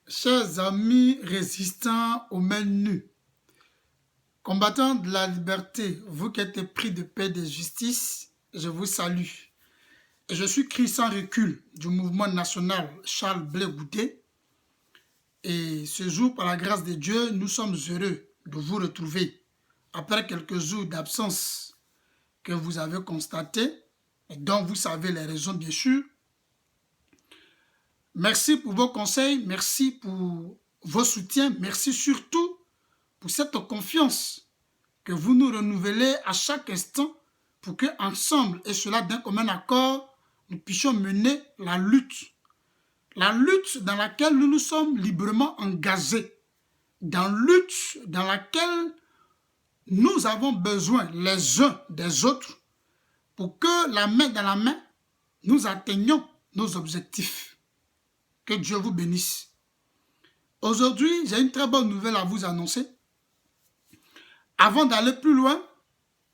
Chers amis résistants aux mains nues, combattants de la liberté, vous qui êtes pris de paix et de justice, je vous salue. Et je suis Cri sans recul du mouvement national Charles Blé Goudé. Et ce jour, par la grâce de Dieu, nous sommes heureux de vous retrouver après quelques jours d'absence que vous avez constatés et dont vous savez les raisons bien sûr. Merci pour vos conseils, merci pour vos soutiens, merci surtout pour cette confiance que vous nous renouvelez à chaque instant pour que ensemble, et cela d'un commun accord, nous puissions mener la lutte dans laquelle nous nous sommes librement engagés, dans lutte dans laquelle nous avons besoin les uns des autres pour que la main dans la main, nous atteignions nos objectifs. Que Dieu vous bénisse. Aujourd'hui, j'ai une très bonne nouvelle à vous annoncer. Avant d'aller plus loin,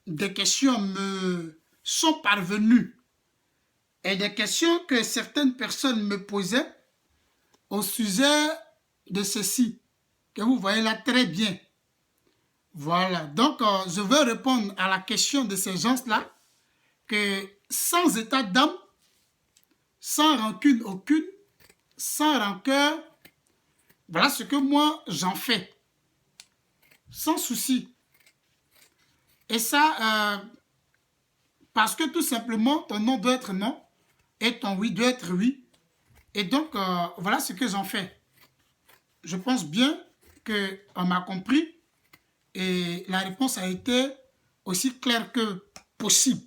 des questions me sont parvenues et des questions que certaines personnes me posaient au sujet de ceci, que vous voyez là très bien. Voilà, donc je veux répondre à la question de ces gens-là, que sans état d'âme, sans rancune aucune, sans rancœur, voilà ce que moi j'en fais, sans souci. Et ça, parce que tout simplement, ton non doit être non, et ton oui doit être oui. Et donc, voilà ce que j'en fais. Je pense bien qu'on m'a compris, et la réponse a été aussi claire que possible.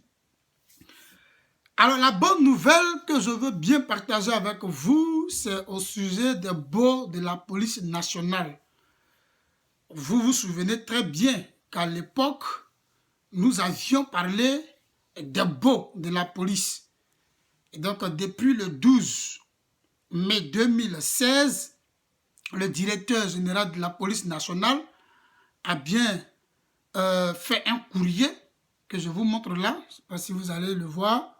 Alors, la bonne nouvelle que je veux bien partager avec vous, c'est au sujet des baux de la police nationale. Vous vous souvenez très bien qu'à l'époque, nous avions parlé des baux de la police. Et donc, depuis le 12 mai 2016, le directeur général de la police nationale a bien fait un courrier que je vous montre là. Je ne sais pas si vous allez le voir.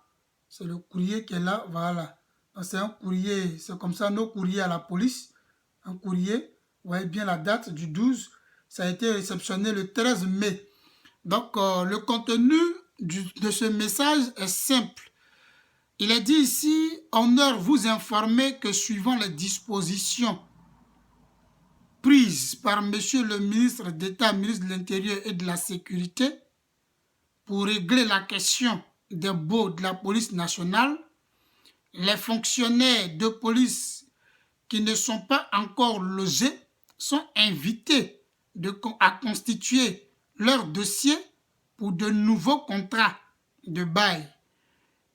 C'est le courrier qui est là, voilà. C'est un courrier, c'est comme ça nos courriers à la police. Un courrier, vous voyez bien la date du 12. Ça a été réceptionné le 13 mai. Donc, le contenu de ce message est simple. Il est dit ici, honneur vous informer que suivant les dispositions prises par monsieur le ministre d'État, ministre de l'Intérieur et de la Sécurité, pour régler la question des baux de la police nationale, les fonctionnaires de police qui ne sont pas encore logés sont invités à constituer leur dossier pour de nouveaux contrats de bail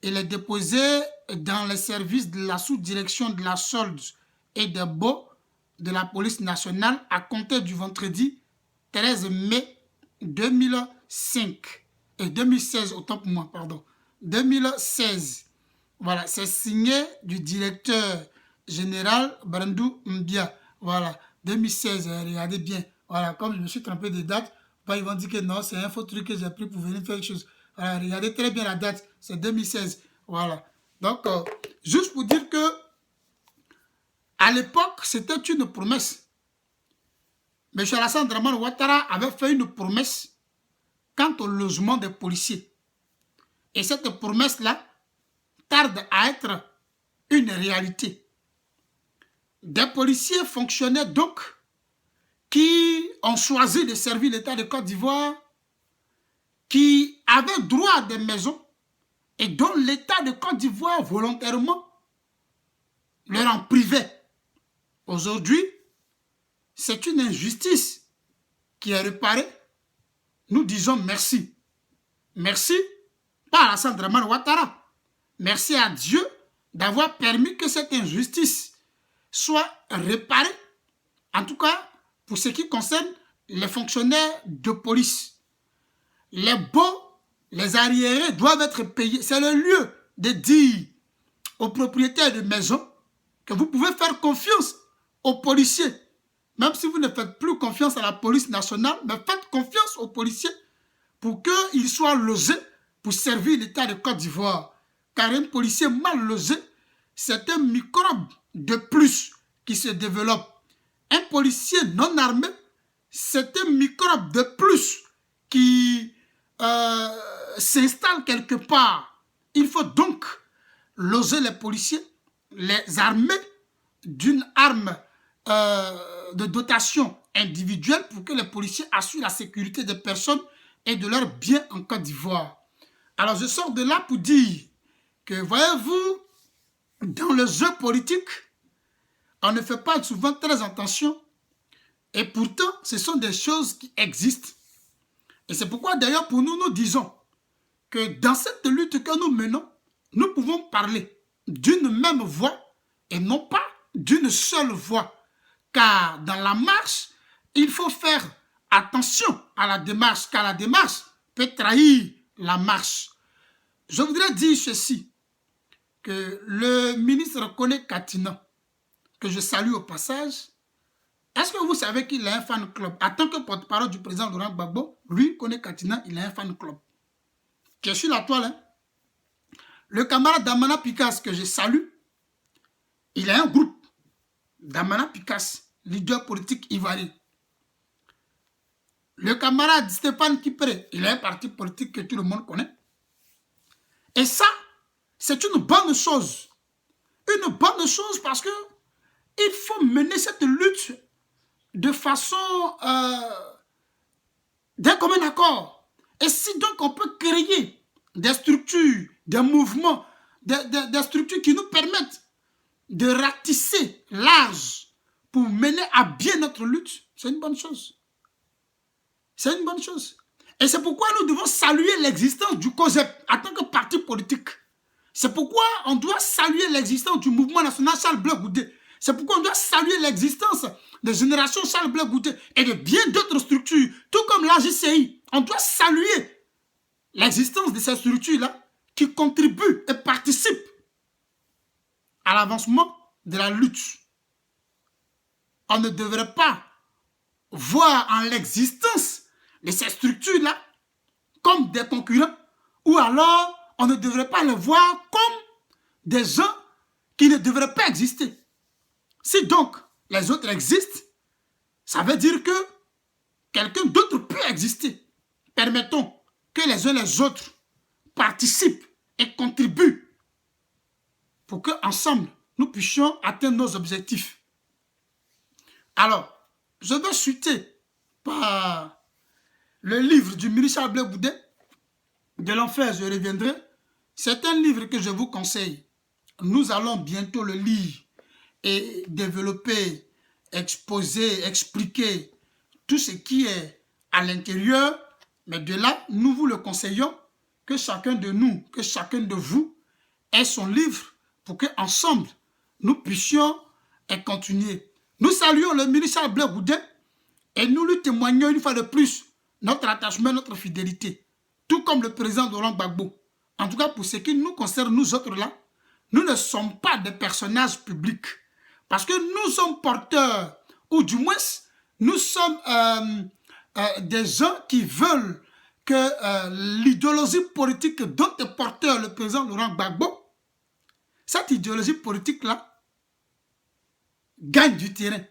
et les déposer dans les services de la sous-direction de la solde et des baux de la police nationale à compter du vendredi 13 mai 2005. 2016, autant pour moi, pardon. 2016. Voilà, c'est signé du directeur général Brandou Mbia. Voilà, 2016, regardez bien. Voilà, comme je me suis trompé de date, ils vont dire que non, c'est un faux truc que j'ai pris pour venir faire quelque chose. Voilà, regardez très bien la date, c'est 2016. Voilà. Donc, juste pour dire que à l'époque, c'était une promesse. M. Alassane Dramane Ouattara avait fait une promesse quant au logement des policiers. Et cette promesse-là tarde à être une réalité. Des policiers fonctionnaient donc qui ont choisi de servir l'État de Côte d'Ivoire, qui avaient droit à des maisons et dont l'État de Côte d'Ivoire volontairement leur en privait. Aujourd'hui, c'est une injustice qui est réparée. Nous disons merci. Merci, pas à Alassane Dramane Ouattara. Merci à Dieu d'avoir permis que cette injustice soit réparée. En tout cas, pour ce qui concerne les fonctionnaires de police. Les baux, les arriérés doivent être payés. C'est le lieu de dire aux propriétaires de maisons que vous pouvez faire confiance aux policiers. Même si vous ne faites plus confiance à la police nationale, mais faites confiance aux policiers pour qu'ils soient logés pour servir l'État de Côte d'Ivoire. Car un policier mal logé, c'est un microbe de plus qui se développe. un policier non armé, c'est un microbe de plus qui s'installe quelque part. Il faut donc loger les policiers, les armer d'une arme de dotation individuelle pour que les policiers assurent la sécurité des personnes et de leurs biens en Côte d'Ivoire. Alors je sors de là pour dire que, voyez-vous, dans le jeu politique, on ne fait pas souvent très attention et pourtant ce sont des choses qui existent. Et c'est pourquoi d'ailleurs pour nous, nous disons que dans cette lutte que nous menons, nous pouvons parler d'une même voix et non pas d'une seule voix. Car dans la marche, il faut faire attention à la démarche, car la démarche peut trahir la marche. Je voudrais dire ceci, que le ministre Kone Katina, que je salue au passage, est-ce que vous savez qu'il a un fan club? En tant que porte-parole du président Laurent Gbagbo, lui, Kone Katina, il a un fan club. Qui est sur la toile, hein? Le camarade Damana Picasse, que je salue, il a un groupe. Damana Picasse, leader politique ivoirien. Le camarade Stéphane Kipré, il a un parti politique que tout le monde connaît. Et ça, c'est une bonne chose. Une bonne chose parce que il faut mener cette lutte de façon d'un commun accord. Et si donc on peut créer des structures, des mouvements, des structures qui nous permettent de ratisser large pour mener à bien notre lutte, c'est une bonne chose. C'est une bonne chose. Et c'est pourquoi nous devons saluer l'existence du COSEP en tant que parti politique. C'est pourquoi on doit saluer l'existence du mouvement national Charles Blé Goudé. C'est pourquoi on doit saluer l'existence des générations Charles Blé Goudé et de bien d'autres structures, tout comme l'AGCI. On doit saluer l'existence de ces structures-là qui contribuent et participent à l'avancement de la lutte. On ne devrait pas voir en l'existence de ces structures-là comme des concurrents, ou alors on ne devrait pas les voir comme des gens qui ne devraient pas exister. Si donc les autres existent, ça veut dire que quelqu'un d'autre peut exister. Permettons que les uns les autres participent et contribuent pour qu'ensemble, nous puissions atteindre nos objectifs. Alors, je vais chuter par le livre du ministre Blé Goudé, de l'enfer, je reviendrai. C'est un livre que je vous conseille. Nous allons bientôt le lire et développer, exposer, expliquer tout ce qui est à l'intérieur. Mais de là, nous vous le conseillons, que chacun de nous, que chacun de vous ait son livre pour qu'ensemble, nous puissions continuer. Nous saluons le ministre Blé Goudé et nous lui témoignons une fois de plus notre attachement, notre fidélité, tout comme le président Laurent Gbagbo. En tout cas, pour ce qui nous concerne, nous autres là, nous ne sommes pas des personnages publics. Parce que nous sommes porteurs, ou du moins, nous sommes des gens qui veulent que l'idéologie politique dont est porteur le président Laurent Gbagbo, cette idéologie politique-là, gagne du terrain.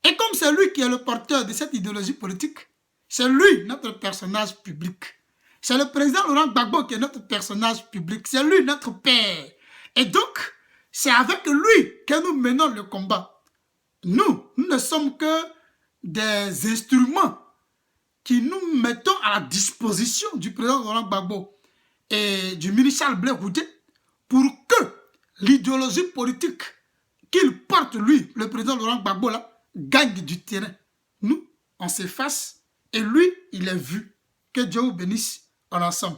Et comme c'est lui qui est le porteur de cette idéologie politique, c'est lui notre personnage public. C'est le président Laurent Gbagbo qui est notre personnage public. C'est lui notre père. Et donc, c'est avec lui que nous menons le combat. Nous ne sommes que des instruments qui nous mettons à la disposition du président Laurent Gbagbo et du ministre Charles Blé Goudé pour que l'idéologie politique qu'il porte, lui, le président Laurent Gbagbo, là, gagne du terrain. Nous, on s'efface et lui, il est vu. Que Dieu vous bénisse en ensemble.